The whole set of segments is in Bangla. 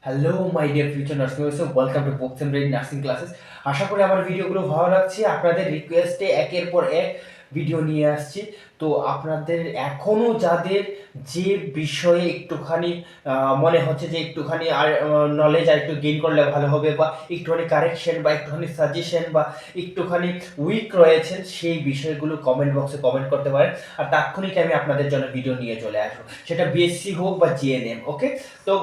Hello my dear future nursing welcome to books and brain nursing classes. আশা করি আমার ভিডিওগুলো ভালো লাগছে। আপনাদের রিকোয়েস্টে একের পর এক ভিডিও নিয়ে আসছি। তো আপনাদের এখনও যাদের যে বিষয়ে একটুখানি মনে হচ্ছে যে একটুখানি আর নলেজ আর একটু গেইন করলে ভালো হবে, বা একটুখানি কারেকশন বা একটুখানি সাজেশন বা একটুখানি উইক রয়েছেন, সেই বিষয়গুলো কমেন্ট বক্সে কমেন্ট করতে পারেন। আর তাৎক্ষণিক আমি আপনাদের জন্য ভিডিও নিয়ে চলে আসবো, সেটা বিএসসি হোক বা জিএনএম। ওকে, তো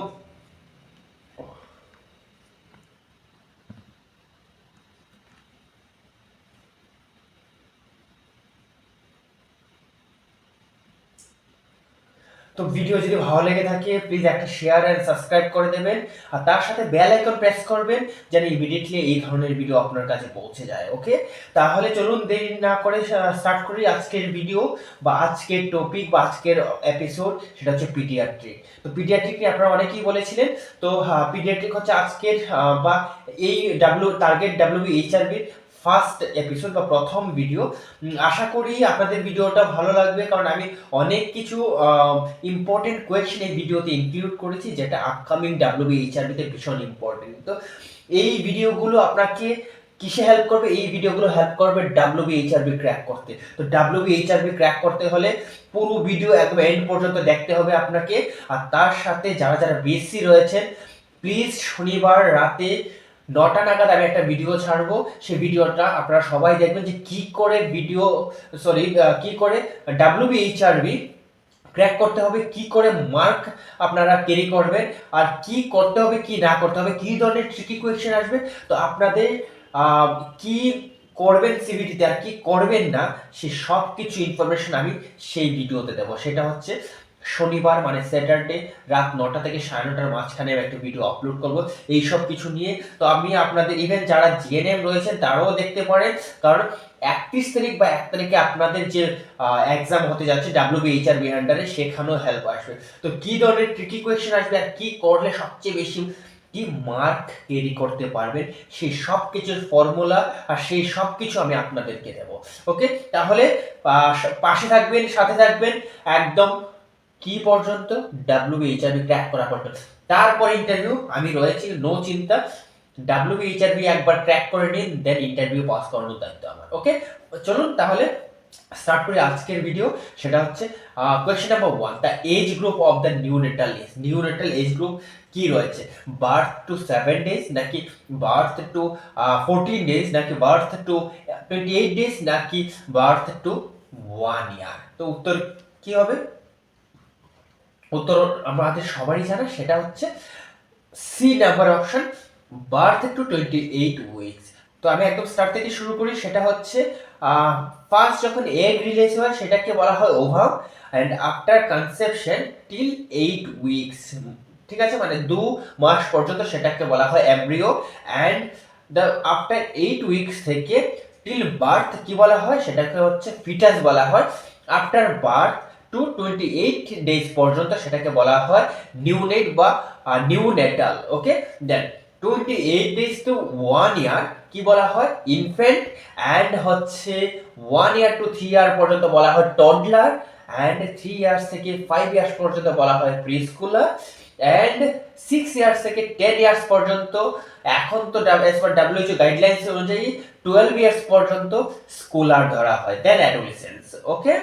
ভিডিও যদি ভালো লেগে থাকে প্লিজ একটা শেয়ার এন্ড সাবস্ক্রাইব করে দেবেন, আর তার সাথে বেল আইকন প্রেস করবেন যেন ইমিডিয়েটলি এই ধরনের ভিডিও আপনার কাছে পৌঁছে যায়। ওকে, তাহলে চলুন দেরি না করে স্টার্ট করি আজকের ভিডিও বা আজকের টপিক বা আজকের এপিসোড। সেটা হচ্ছে পিডিয়াট্রিক। তো পিডিয়াট্রিক নিয়ে আপনারা অনেকেই বলেছিলেন। তো পিডিয়াট্রিক হচ্ছে আজকের বা এই ডাব্লিউবিএইচআরবির ফার্স্ট এপিসোড বা প্রথম ভিডিও। আশা করি আপনাদের ভিডিওটা ভালো লাগবে, কারণ আমি অনেক কিছু ইম্পর্টেন্ট কোয়েশ্চেন এই ভিডিওতে ইনক্লুড করেছি, যেটা আপকামিং ডাব্লিউবিএইচআরবিতে ভীষণ ইম্পর্টেন্ট। তো এই ভিডিওগুলো আপনাকে কিসে হেল্প করবে? এই ভিডিওগুলো হেল্প করবে ডাব্লিউবিএইচআরবি ক্র্যাক করতে। তো ডাব্লিউবিএইচআরবি ক্র্যাক করতে হলে পুরো ভিডিও একদম এন্ড পর্যন্ত দেখতে হবে আপনাকে। আর তার সাথে যারা যারা বিএসসি রয়েছেন, প্লিজ শনিবার রাতে 9টা নাগাদ আমি একটা ভিডিও ছাড়বো। সেই ভিডিওটা আপনারা সবাই দেখবেন যে কি করে কি করে ডাব্লিউবিএইচআরবি ক্র্যাক করতে হবে, কি করে মার্ক আপনারা ক্যারি করবেন, আর কি করতে হবে কি না করতে হবে, কি ধরনের ট্রিকি কোয়েশ্চেন আসবে। তো আপনাদের কি করবেন সিভিটিতে আর কি করবেন না, সে সব কিছু ইনফরমেশন আমি সেই ভিডিওতে দেবো। সেটা হচ্ছে শনিবার মানে স্যাটারডে রাত 9টা থেকে 9:30টার মাঝখানে আমি একটা ভিডিও আপলোড করবো এই সব কিছু নিয়ে। তো আমি আপনাদের ইভেন যারা জিএনএম রয়েছেন তারাও দেখতে পারেন, কারণ 31 তারিখ বা 1 তারিখে আপনাদের যে এক্সাম হতে যাচ্ছে ডাব্লিউবিএইচআরবি আন্ডারে, সেখানেও হেল্প আসবে। তো কি ধরনের ট্রিকি কোয়েশ্চেন আসবে আর কি করলে সবচেয়ে বেশি কি মার্ক ক্যারি করতে পারবেন, সেই সব কিছুর ফর্মুলা আর সেই সব কিছু আমি আপনাদেরকে দেবো। ওকে, তাহলে পাশে থাকবেন, সাথে থাকবেন একদম কি পর্যন্ত, ডাব্লিউবিএইচআরবি ক্র্যাক করা পর্যন্ত। তারপর ইন্টারভিউ আমি রয়েছি, নো চিন্তা। ডাব্লিউবিএইচআরবি একবার ক্র্যাক করে নিন, দেন ইন্টারভিউ পাস করানোর দায়িত্ব আমার। ওকে, চলুন তাহলে স্টার্ট করি আজকের ভিডিও। সেটা হচ্ছে question number 1, the age group of the neonatal age. Neonatal age group কি রয়েছে? বার্থ টু 7 ডেজ, নাকি বার্থ টু 14 ডেজ, নাকি বার্থ টু 28 ডেজ, নাকি বার্থ টু 1 ইয়ার? তো উত্তর কি হবে? উত্তর আমাদের সবারই জানা, সেটা হচ্ছে C number option, birth to 28 weeks. তো আমি একদম স্টার্ট থেকে শুরু করি। সেটা হচ্ছে ফার্স্ট যখন এগ রিলিজ হয় সেটাকে বলা হয় ovum, and after conception till 8 weeks, ঠিক আছে, মানে 2 মাস পর্যন্ত সেটাকে বলা হয় embryo. And the after 8 weeks থেকে টিল বার্থ কি বলা হয়? সেটাকে হচ্ছে ফিটাস বলা হয়। আফটার বার্থ টু 28 ডেজ পর্যন্ত সেটাকে বলা হয় নিউনেট বা neonatal. Okay, then 28 days to 1 ইয়ার কি বলা হয়? ইনফ্যান্ট। অ্যান্ড হচ্ছে 1 ইয়ার টু 3 ইয়ার পর্যন্ত বলা হয় টডলার। অ্যান্ড 3 ইয়ার্স থেকে 5 ইয়ার্স পর্যন্ত বলা হয় প্রি স্কুলার। অ্যান্ড 6 ইয়ার্স থেকে 10 ইয়ার্স পর্যন্ত, এখন তো এজ পার ডাব্লিউএইচও গাইডলাইন্স অনুযায়ী 12 ইয়ার্স পর্যন্ত স্কুলার ধরা হয়, দেন অ্যাডোলেসেন্স। ওকে,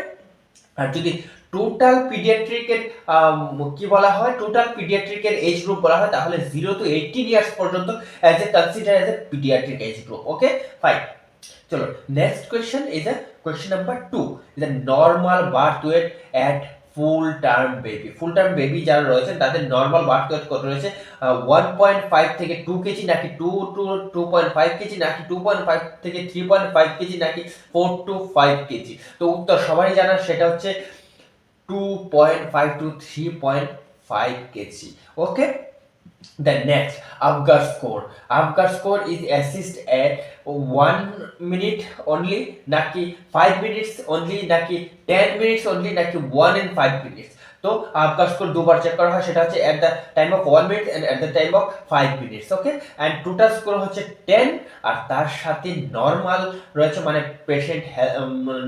আর যদি টোটাল পিডিয়াট্রিকের কি বলা হয়, টোটাল পিডিয়াট্রিকের এজ গ্রুপ বলা হয়, তাহলে 0 to 18 ইয়ার্স পর্যন্ত as a consider as a paediatric age group. Okay, fine. চলো, next question is a question number 2, is a normal birth weight at full term baby. Full term baby যারা রয়েছেন তাদের নর্মাল বার্থ ওয়েট কত রয়েছে? 1.5 থেকে 2 কেজি, নাকি 2 to 2.5 কেজি, নাকি 2.5 থেকে 3.5 কেজি, নাকি 4 to 5 কেজি? তো উত্তর সবাই জানার, সেটা হচ্ছে 2.5 to 3.5 KG. Okay, the next, Apgar score. Apgar score is assessed at 1 minute only, naki 5 minutes only, naki 10 minutes only, naki 1 and 5 minutes. তো আপগার স্কোর দুবার চেক করা হয়, সেটা হচ্ছে at the time of 1 minute and at the time of 5 minutes. Okay, and total score হচ্ছে 10, আর তার সাথে নর্মাল রয়েছে, মানে patient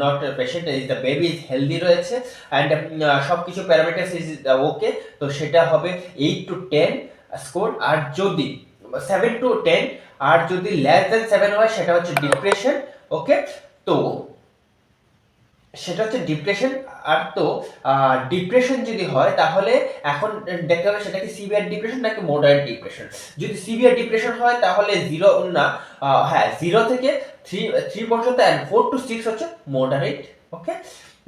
not patient is the baby is healthy রয়েছে, অ্যান্ড সব কিছু প্যারামিটার্স ইজ ওকে। তো সেটা হবে 8 to 10, স্কোর। আর যদি 7 to 10 আর যদি লেস দেন 7 হয় সেটা হচ্ছে ডিপ্রেশন। ওকে, তো সেটা হচ্ছে ডিপ্রেশন। আর তো ডিপ্রেশন যদি হয় তাহলে এখন দেখতে হবে সেটা কি সিভিয়ার ডিপ্রেশন নাকি মডারেট ডিপ্রেশন। যদি সিভিয়ার ডিপ্রেশন হয় তাহলে জিরো না, হ্যাঁ 0 থেকে 3 পর্যন্ত, অ্যান্ড 4 to 6 হচ্ছে moderate. Okay,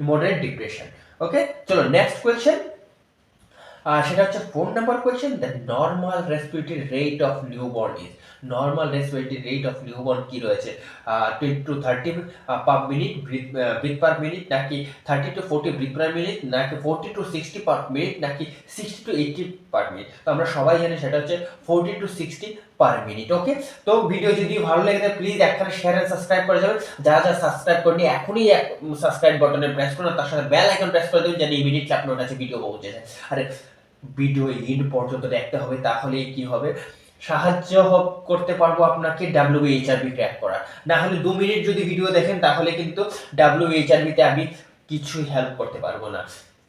moderate depression. Okay, চলো নেক্সট কোয়েশ্চেন। সেটা হচ্ছে 4 number question, the normal respiratory rate of newborn is. Normal respiratory rate of newborn কি রয়েছে? 20 to 30 per minute breath per minute, নাকি 30 to 40 ব্রিথ পার মিনিট, নাকি 40 to 60 পার মিনিট, নাকি 60 to 80 পার মিনিট। তো আমরা সবাই জানি সেটা হচ্ছে 40 to 60 পার মিনিট। ওকে, তো ভিডিও যদি ভালো লেগে থাকে প্লিজ একখানে শেয়ার এন্ড সাবস্ক্রাইব করে যাবেন। যারা যারা সাবস্ক্রাইব করেনি এখনই সাবস্ক্রাইব বাটনে প্রেস করুন, তার সাথে বেল আইকন প্রেস করে দেবেন যেন ইমিডিয়েটলি আপনার কাছে ভিডিও পৌঁছে যায়। আরে ভিডিও এন্ড পর্যন্ত দেখতে হবে, তাহলেই কি হবে, সাহায্য করতে পারবো আপনাকে ডাব্লিউএইচআরবি ক্র্যাক করা। না হলে 2 মিনিট যদি ভিডিও দেখেন তাহলে কিন্তু ডাব্লিউএইচআরবি তে আমি কিছুই হেল্প করতে পারবো না।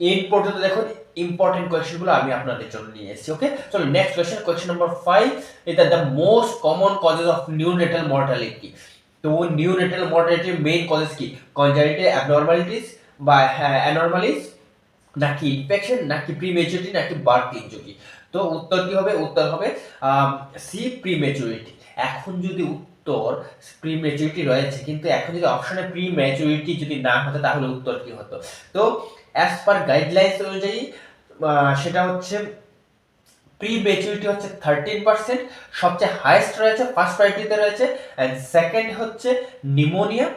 এন্ড পর্যন্ত দেখুন, ইম্পর্টেন্ট কোয়েশ্চেনগুলো আমি আপনাদের জন্য নিয়ে এসেছি। ওকে, চলো নেক্সট কোয়েশ্চেন, কোয়েশ্চেন নাম্বার 5, এটা the most common causes of neonatal mortality. তো নিউনেটাল মর্টালিটির মেইন কজেস কি? কনজেনিটাল অ্যাবনর্মালিটিস বা অ্যানরমালিস, নাকি ইনফেকশন, নাকি প্রিমেচুরিটি, নাকি বার্থ ইনজুরি। তো উত্তর কি হবে? উত্তর হবে সি, প্রিমেচুরিটি। এখন যদি উত্তর প্রিমেচুরিটি রয়েছে কিন্তু এখন যদি অপশনে প্রিমেচুরিটি যদি না হতো তাহলে উত্তর কি হতো? তো অ্যাজ পার গাইডলাইন্স অনুযায়ী সেটা হচ্ছে প্রিমেচুরিটি হচ্ছে 13%, সবচেয়ে হাইয়েস্ট রয়েছে ফার্স্ট প্রায়োরিটিতে রয়েছে, অ্যান্ড সেকেন্ড হচ্ছে নিউমোনিয়া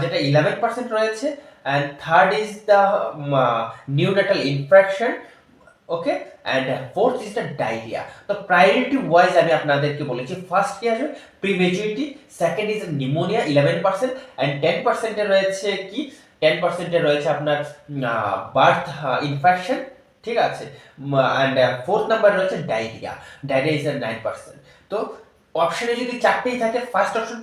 যেটা 11% রয়েছে, and third is the neonatal infection. Okay, and fourth is the diarrhoea. তো প্রায়োরিটি ওয়াইজ আমি আপনাদেরকে বলেছি, ফার্স্ট কি আসবে? প্রিমেচুরিটি, সেকেন্ড ইজ নিউমোনিয়া 11%, অ্যান্ড 10% রয়েছে কি? 10% রয়েছে আপনার বার্থ ইনফেকশন, ঠিক আছে, অ্যান্ড ফোর্থ নাম্বার রয়েছে ডায়রিয়া। Diarrhoea is 9%। তো অপশনে যদি চারটেই থাকে, ফার্স্ট অপশন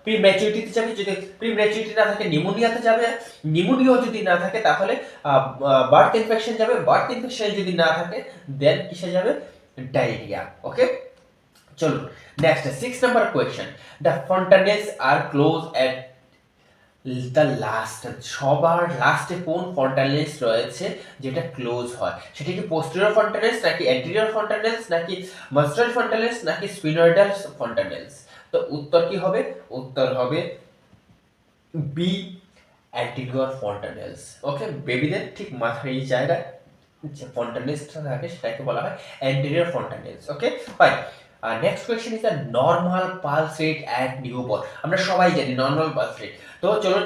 প্রিম্যাচুরিটিতে যাবে, যদি প্রিম্যাচুরিটি না থাকে নিউমোনিয়াতে যাবে, নিউমোনিয়া যদি না থাকে তাহলে বার্থ ইনফেকশন যাবে, বার্থ ইনফেকশন যদি না থাকে দেন কিসে যাবে? ডায়রিয়া। ওকে, চলুন next 6 number question, the fontanelles are close at the last. সবার লাস্টে কোন ফন্টানেলস রয়েছে যেটা ক্লোজ হয়? সেটা কি পোস্টেরিয়র ফন্টানেলস, নাকি অ্যান্টেরিয়র ফন্টানেলস, নাকি মাস্টার ফন্টানেলস, নাকি স্পিনোইডাল ফন্টানেলস? তো উত্তর কি হবে? উত্তর হবে বি, অ্যান্টেরিয়র ফন্টানেলস। ওকে, বেবিদের ঠিক মাথার এই জায়গায় যে ফন্টানেলসটা থাকে সেটাকে বলা হয় anterior fontanelles. Okay, fine. Next question is the normal pulse rate at newborn. আমরা সবাই জানি নর্মাল পালস রেট। তো চলুন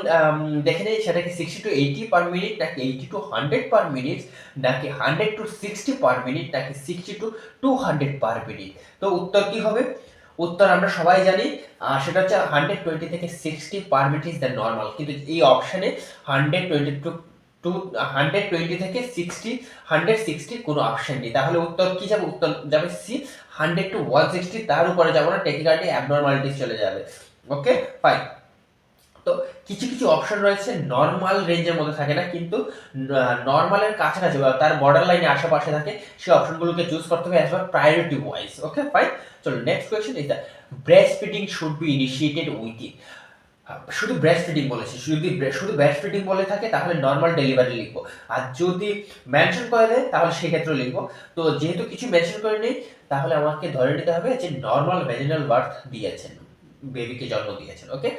দেখে নিই সেটা কি 60 to 80 পার মিনিট, নাকি 80 to 100 পার মিনিট, নাকি 100 to 60 পার মিনিট, নাকি 60 to 200 পার মিনিট। তো উত্তর কি হবে? উত্তর আমরা সবাই জানি সেটা হচ্ছে 120 থেকে 60 per minute is the normal, কিন্তু এই অপশনে 120 টু 120 থেকে 60, 160 কোনো অপশন নেই। তাহলে উত্তর কি যাবে? উত্তর যাবে সি, 100 to 160, তার উপরে যাবো না, টেকিকার্ডি অ্যাবনর্মালিটিস চলে যাবে। ওকে, ফাইন। তো কিছু কিছু অপশন রয়েছে নর্মাল রেঞ্জের মধ্যে থাকে না, কিন্তু নর্মালের কাছাকাছি বা তার বর্ডার লাইনে আশেপাশে থাকে, সেই অপশনগুলোকে চুজ করতে হবে অ্যাজ পার প্রায়োরিটি ওয়াইজ। ওকে, ফাইন। চলো next question is the breast feeding should be initiated within. শুধু ব্রেস্ট ফিডিং বলেছি, শুধু ব্রেস্ট ফিডিং বলে থাকে তাহলে নর্মাল ডেলিভারি লিখবো, আর যদি মেনশন করে দেয় তাহলে সেক্ষেত্রে লিখবো। তো যেহেতু কিছু মেনশন করে নেই তাহলে আমাকে ধরে নিতে হবে যে নর্মাল ভ্যাজিনাল বার্থ দিয়েছেন, বেবিকে জন্ম দিয়েছেন। ওকে,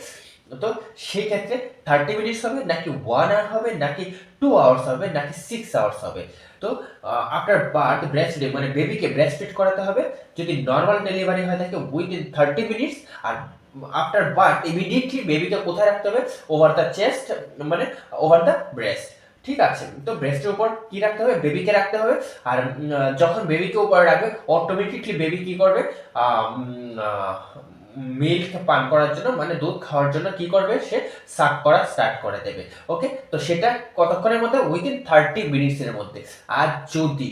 তো সেই ক্ষেত্রে 30 মিনিটস হবে, নাকি 1 আওয়ার হবে, নাকি 2 আওয়ার্স হবে, নাকি 6 আওয়ার্স হবে। তো আফটার বার্থ ব্রেস্ট ফিডিং মানে বেবিকে ব্রেস্ট ফিড করাতে হবে যদি নর্মাল ডেলিভারি হয় থাকে উইদিন 30 মিনিটস, আর আফটার বার্থ ইমিডিয়েটলি বেবিকে কোথায় রাখতে হবে? ওভার দ্য চেস্ট, মানে ওভার দ্য ব্রেস্ট। ঠিক আছে, তো ব্রেস্টের উপর কি রাখতে হবে? বেবিকে রাখতে হবে। আর যখন বেবিকে উপরে রাখবে অটোমেটিকলি বেবি কি করবে? মিল্ক পান করার জন্য, মানে দুধ খাওয়ার জন্য কি করবে? সে সাক করা স্টার্ট করে দেবে। ওকে, তো সেটা কতক্ষণের মধ্যে? উইদিন 30 মিনিটসের মধ্যে। আর যদি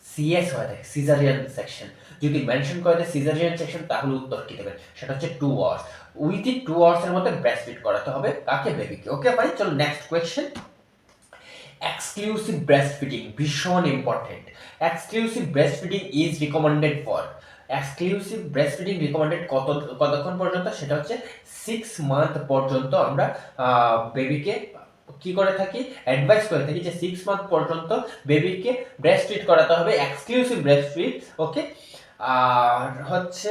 সিএস হয়ে থাকে, সিজারিয়ান সেকশন, যদি মেনশন করে দেয় সিজারিয়ান সেকশন, তাহলে উত্তর কি দেবে? সেটা হচ্ছে 2 আওয়ার্স। উইদিন 2 আওয়ার্সের মধ্যে ব্রেস্ট ফিড করাতে হবে কাকে? বেবিকে। Okay, fine. চলো next question, exclusive breast feeding ভীষণ important. Exclusive breast feeding is recommended for, exclusive breast feeding recommended কতক্ষণ পর্যন্ত, সেটা হচ্ছে 6 মান্থ পর্যন্ত আমরা বেবিকে কি করে থাকি, অ্যাডভাইস করে থাকি যে 6 মান্থ পর্যন্ত বেবিকে ব্রেস্ট ফিড করাতে হবে, এক্সক্লুসিভ ব্রেস্ট ফিড। ওকে, আর হচ্ছে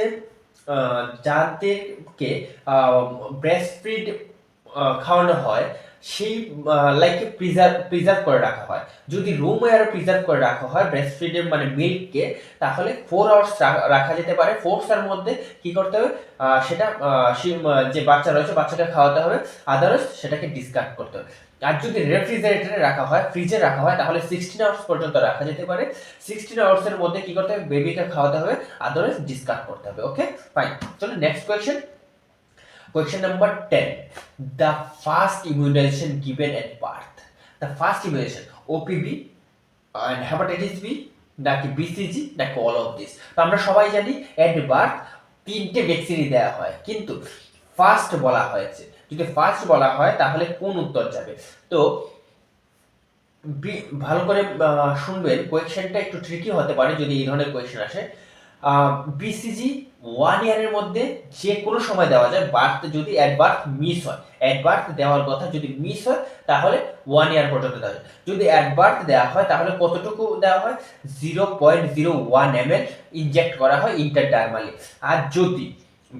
যাদেরকে ব্রেস্ট ফিড খাওয়ানো হয় সেই লাইক প্রিজার্ভ করে রাখা হয়। যদি রুম এয়ারে প্রিজার্ভ করে রাখা হয় ব্রেস্ট ফিডের মানে মিল্ককে, তাহলে 4 আওয়ার্স রাখা যেতে পারে। 4 আওয়ার মধ্যে কি করতে হবে, সেটা যে বাচ্চা রয়েছে বাচ্চাকে খাওয়াতে হবে, আদারওয়াইজ সেটাকে ডিসকার্ড করতে হবে। আর যদি রেফ্রিজারেটরে রাখা হয়, ফ্রিজে রাখা হয়, তাহলে 16 আওয়ার্স পর্যন্ত রাখা যেতে পারে। 16 আওয়ার্সের মধ্যে কি করতে হবে, বেবিকে খাওয়াতে হবে, আদারওয়াইজ ডিসকার্ড করতে হবে। ওকে ফাইন, চলো next question. Question number 10. The first immunization given at birth. The first immunization OPV and hepatitis B নাকি BCG নাকি all of this? তো আমরা সবাই জানি at birth 3টে ভ্যাকসিনই দেওয়া হয়, কিন্তু ফার্স্ট বলা হয়েছে। যদি ফার্স্ট বলা হয় তাহলে কোন উত্তর যাবে? তো ভালো করে শুনবেন, কোয়েশ্চেনটা একটু ট্রিকি হতে পারে যদি এই ধরনের কোয়েশ্চেন আসে। বিসিজি 1 ইয়ারের মধ্যে যে কোনো সময় দেওয়া যায়, বার্থ যদি অ্যাট বার্থ মিস হয়, অ্যাট বার্থ দেওয়ার কথা যদি মিস হয় তাহলে 1 ইয়ার পর্যন্ত দেওয়া যায়। যদি অ্যাট বার্থ দেওয়া হয় তাহলে কতটুকু দেওয়া হয়, 0.01 ml ইনজেক্ট করা হয় ইন্টারডার্মালি। আর যদি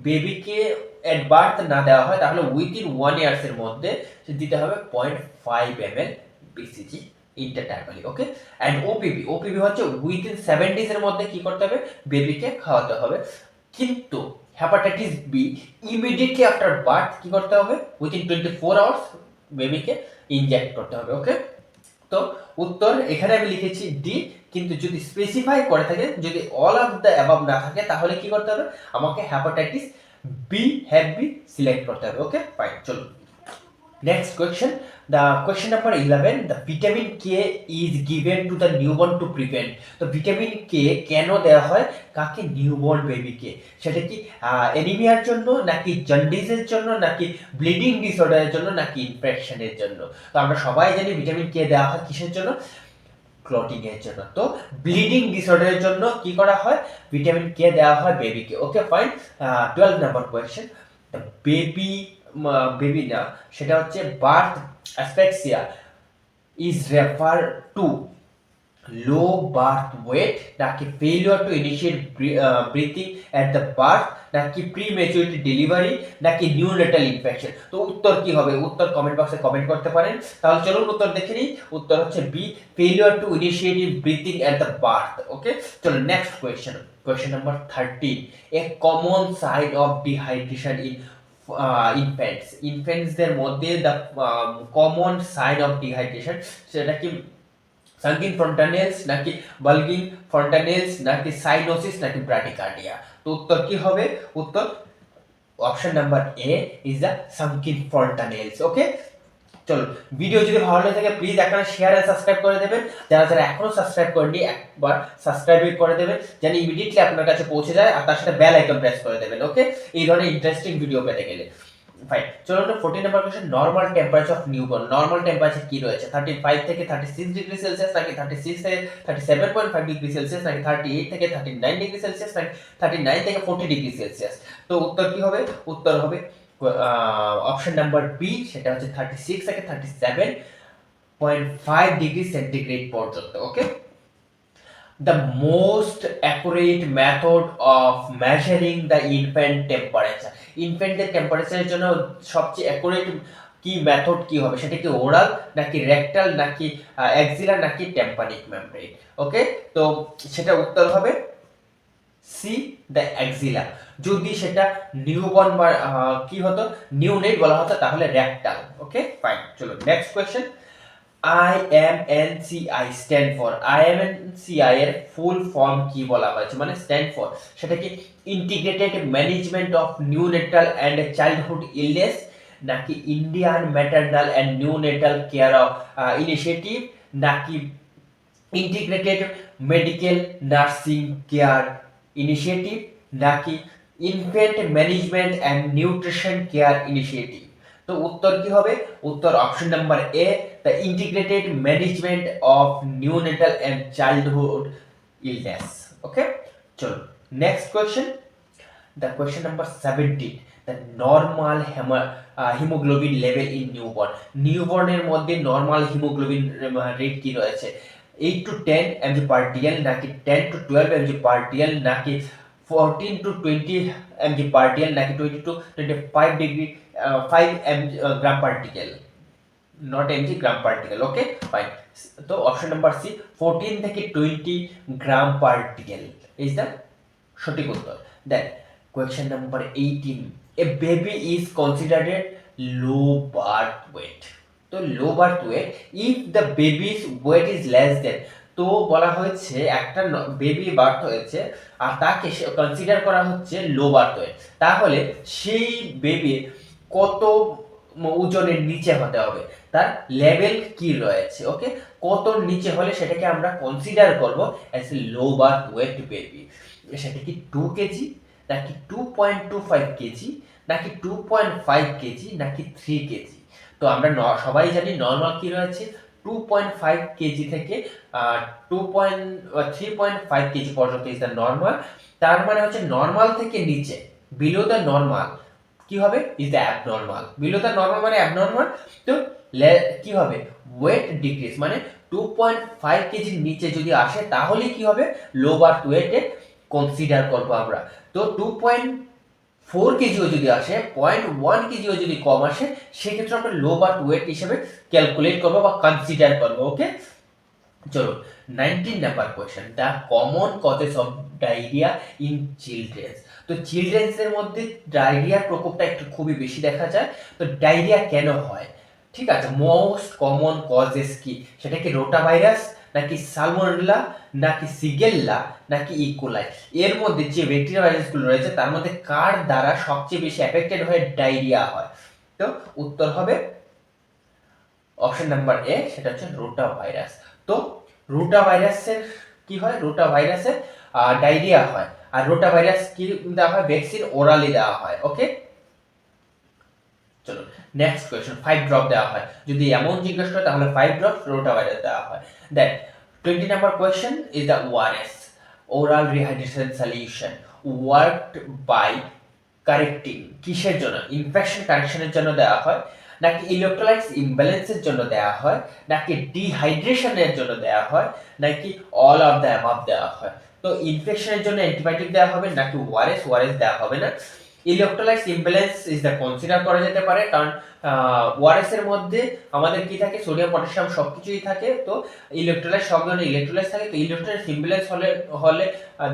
বেবিকে অ্যাট বার্থ না দেওয়া হয় তাহলে উইথিন 1 ইয়ার্সের মধ্যে দিতে হবে 0.5 ml BCG intradermally. Okay, and OPV হচ্ছে উইথিন 7 ডেজ এর মধ্যে কি করতে হবে, বেবিকে খাওয়াতে হবে। কিন্তু hepatitis B immediately after birth কি করতে হবে, উইথিন 24 আওয়ার্স বেবিকে ইনজেক্ট করতে হবে। ওকে, তো উত্তর এখানে আমি লিখেছি ডি, কিন্তু যদি স্পেসিফাই করে থাকে, যদি অল অফ দ্য অ্যাবাভ না থাকে, তাহলে কি করতে হবে, আমাকে hepatitis B have B select করতে হবে। ওকে ফাইন, চলো next question. The question number 11. The vitamin K is given to the newborn to prevent. তো ভিটামিন কে কেন দেওয়া হয় কাকে, নিউবর্ন বেবিকে? সেটা কি অ্যানিমিয়ার জন্য নাকি জন্ডিসের জন্য নাকি ব্লিডিং ডিসঅর্ডারের জন্য নাকি ইনফেকশনের জন্য? তো আমরা সবাই জানি ভিটামিন কে দেওয়া হয় কিসের জন্য, ক্লটিং এর জন্য। তো ব্লিডিং ডিসঅর্ডারের জন্য কি করা হয়, ভিটামিন কে দেওয়া হয় বেবিকে। Okay fine, 12 number question. The baby না, সেটা হচ্ছে birth asphyxia is refer to low birth weight নাকি failure to initiate breathing at the birth নাকি প্রিম্যাচুরিটি ডেলিভারি নাকি নিউনেটাল ইনফেকশন? তো উত্তর কি হবে, উত্তর কমেন্ট বক্সে কমেন্ট করতে পারেন। তাহলে চলুন উত্তর দেখে নিই। উত্তর হচ্ছে B, failure to initiate breathing at the birth. Okay, চলো next question. Question number 13. A common sign of dehydration in ইনফ্যান্টসদের মধ্যে the common sign of dehydration, সেটা কি সানকিন ফন্টানেলস নাকি বালগিং ফন্টানেলস নাকি সাইনোসিস নাকি ব্র্যাডিকার্ডিয়া? তো উত্তর কি হবে, উত্তর option number A is the sunken fontanelles. Okay, চলো ভিডিও যদি ভালো লাগে থাকে প্লিজ একটা শেয়ার আর সাবস্ক্রাইব করে দেবেন। যারা যারা এখনো সাবস্ক্রাইব করেননি একবার সাবস্ক্রাইব করে দেবেন যেন ইমিডিয়েটলি আপনার কাছে পৌঁছে যায়, আর তার সাথে বেল আইকন প্রেস করে দেবেন। ওকে, এই ধরনের ইন্টারেস্টিং ভিডিও পেতে গেলে ফাইন। চলো 14 number question. Normal temperature of newborn, normal temperature কি রয়েছে, 35 থেকে 36 ডিগ্রি সেলসিয়াস নাকি 36 থেকে 37.5 ডিগ্রি সেলসিয়াস নাকি 38 থেকে 39 ডিগ্রি সেলসিয়াস নাকি 39 থেকে 40 ডিগ্রি সেলসিয়াস? তো উত্তর কি হবে, উত্তর হবে অপশন নাম্বার বি, সেটা হচ্ছে 36 থেকে 37.5 ডিগ্রি সেন্টিগ্রেড পর্যন্ত। ওকে, the most accurate method of measuring the infant temperature, ইনফ্যান্টের টেম্পারেচারের জন্য সবচেয়ে অ্যাকুরেট কি মেথড কি হবে, সেটা কি ওরাল নাকি রেকটাল নাকি এক্সিলার নাকি টেম্পানিক মেমব্রেন? ওকে, তো সেটা উত্তর হবে সি, দ্য এক্সিলার। যদি সেটা নিউবর্ন বা কি হতো নিউনেট বলা হতো তাহলে রেকটাল। ওকে ফাইন, চলো next question. IMNCI stand for, IMNCI এর ফুল ফর্ম কি বলা হয়েছে, মানে স্ট্যান্ড ফর সেটা কি integrated management of neonatal and childhood illness নাকি Indian maternal and neonatal care initiative নাকি integrated medical nursing care initiative নাকি infant management and nutrition care initiative? তো উত্তর কি হবে? উত্তর option number A, the integrated management of neonatal and childhood illness. Okay, চলো next question. The question number 17, the normal hemoglobin level in newborn. নিউবর্নের মধ্যে নরমাল হিমোগ্লোবিন রেট কি রয়েছে? 8 to 10 mg per dl নাকি 10 to 12 mg per dl নাকি 14 to 20 mg per dl নাকি 20 to 25 degree 5 mg gram per dl, not mg, gram per decal. Okay fine. তো অপশন নাম্বার সি 14 থেকে 20 গ্রাম পার ডিকেল ইজ দ্য সঠিক উত্তর। Then question number 18, a baby is considered low birth weight. তো low birth weight if the baby's weight is less than, তো বলা হয়েছে একটা বেবি বার্থ হয়েছে আর তাকে কনসিডার করা হচ্ছে লো বার্থ ওয়েট, তাহলে সেই বেবির কত ওজনের নিচে হতে হবে, তার লেভেল কি রয়েছে। ওকে, কত নিচে হলে সেটাকে আমরা কনসিডার করব as a low birth wait baby. সেটা কি 2 কেজি নাকি 2.25 কেজি নাকি 2.5 কেজি নাকি 3 কেজি? তো আমরা সবাই জানি নর্মাল কি রয়েছে 2.5 কেজি থেকে 3.5 কেজি পর্যন্ত ইজ দ্য নর্মাল। তার মানে হচ্ছে নর্মাল থেকে নিচে, বিলো দ্য নর্মাল কি হবে? Is the abnormal. Below the normal মানে অ্যাবনর্মাল। তো কি হবে? ওয়েট ডিক্রিজ, মানে 2.5 কেজির নিচে যদি আসে তাহলে কি হবে? লো বার্থ ওয়েটে কনসিডার করবো আমরা। তো 2.4 কেজিও যদি আসে, 0.1 কেজিও যদি কম আসে, সেক্ষেত্রে আমরা লো বার্থ ওয়েট হিসেবে ক্যালকুলেট করবো বা কনসিডার করবো। ওকে, চলো 19 number question, the common causes of diarrhoea in children's. তো চিলড্রেন্সের মধ্যে ডায়রিয়ার প্রকোপটা একটু খুবই বেশি দেখা যায়। তো ডায়রিয়া কেন হয়? ঠিক আছে, মোস্ট কমন কজেস কি? সেটা কি রোটা ভাইরাস নাকি সালমোনেলা নাকি সিগেল্লা নাকি ইকোলাই? এর মধ্যে যে ব্যাকটেরিয়া ভাইরাসগুলো রয়েছে তার মধ্যে কার দ্বারা সবচেয়ে বেশি এফেক্টেড হয়ে ডায়রিয়া হয়? তো উত্তর হবে অপশন নাম্বার এ, সেটা হচ্ছে রোটা ভাইরাস। তো রোটা ভাইরাসের কি হয়? রোটা ভাইরাসের ডায়রিয়া হয়। আর রোটা ভাইরাস কি দেওয়া হয়? ভ্যাকসিন ওরালি দেওয়া হয়। ওকে, চলো নেক্সট কোয়েশ্চেন। 5 ড্রপ দেওয়া হয়, যদি এমন জিজ্ঞেস করে তাহলে 5 ড্রপ রোটা ভাইরাস দেওয়া হয়। Then 20 number question is the ORS, oral rehydration solution, worked by correcting কিসের জন্য? ইনফেকশন কারেকশনের জন্য দেওয়া হয় নাকি ইলেকট্রোলাইটস ইমব্যালেন্সের জন্য দেওয়া হয় নাকি ডিহাইড্রেশনের জন্য দেওয়া হয় নাকি অল অফ দ্য অ্যাবাভ দেওয়া হয়? তো ইনফেকশনের জন্য অ্যান্টিবায়োটিক দেওয়া হবে নাকি ওআরএস দেওয়া হবে না। Electrolytes imbalance is the consider করা যেতে পারে, কারণ ওআরএস এর মধ্যে আমাদের কি থাকে? সোডিয়াম পটাশিয়াম সবকিছুই থাকে। তো ইলেকট্রোলাইট, সব ধরনের ইলেকট্রোলাইট থাকে, তো ইলেকট্রোলাইটস ইমব্যালেন্স হলে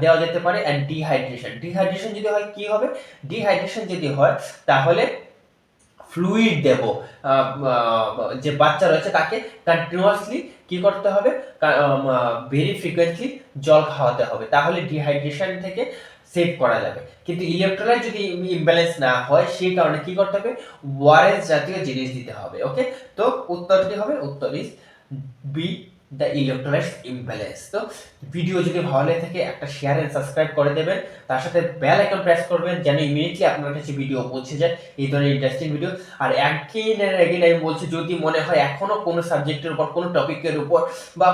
দেওয়া যেতে পারে। অ্যান্ড ডিহাইড্রেশন যদি হয় কি হবে? ডিহাইড্রেশন যদি হয় তাহলে ফ্লুইড দেব, যে বাচ্চা রয়েছে তাকে কন্টিনিউয়াসলি কি করতে হবে? ভেরি ফ্রিকোয়েন্টলি জল খাওয়াতে হবে, তাহলে ডিহাইড্রেশন থেকে সেভ করা যাবে। কিন্তু ইলেকট্রোলাইট যদি ইমব্যালেন্স না হয় সেই কারণে কি করতে হবে? ওআরএস জাতীয় জিনিস দিতে হবে। ওকে, তো উত্তর কি হবে? উত্তর is B, the electrolytes imbalance. তো ভিডিও যদি ভালো লেগে থাকে একটা শেয়ার এন্ড সাবস্ক্রাইব করে দেবেন, তার সাথে বেল আইকন প্রেস করবেন যেন ইমিডিয়েটলি আপনার কাছে ভিডিও পৌঁছে যায়, এই ধরনের ইন্টারেস্টিং ভিডিও। আর অ্যাগেন আমি বলছি, যদি মনে হয় এখনো কোনো সাবজেক্টের উপর, কোনো টপিকের উপর বা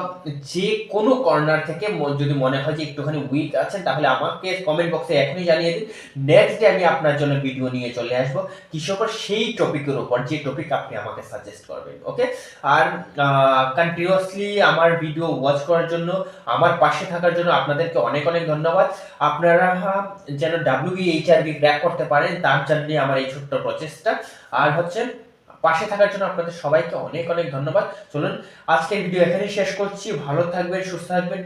যে কোনো কর্নার থেকে যদি মনে হয় যে একটুখানি উইক আছেন, তাহলে আমাকে কমেন্ট বক্সে এখনই জানিয়ে দিন। নেক্সট ডে আমি আপনার জন্য ভিডিও নিয়ে চলে আসবো কৃষকের সেই টপিকের উপর, যে টপিক আপনি আমাকে সাজেস্ট করবেন। ওকে, আর কন্টিনিউয়াসলি আমার ভিডিও ওয়াচ করার জন্য, আমার পাশে থাকার জন্য আপনাদেরকে অনেক অনেক ধন্যবাদ। আপনারা যেন WBHRB ক্র্যাক করতে পারেন তার জন্য আমার এই ছোট্ট প্রচেষ্টা। আর হচ্ছে পাশে থাকার জন্য আপনাদের সবাইকে অনেক অনেক ধন্যবাদ। চলুন আজকের ভিডিও এখানেই শেষ করছি। ভালো থাকবেন, সুস্থ থাকবেন।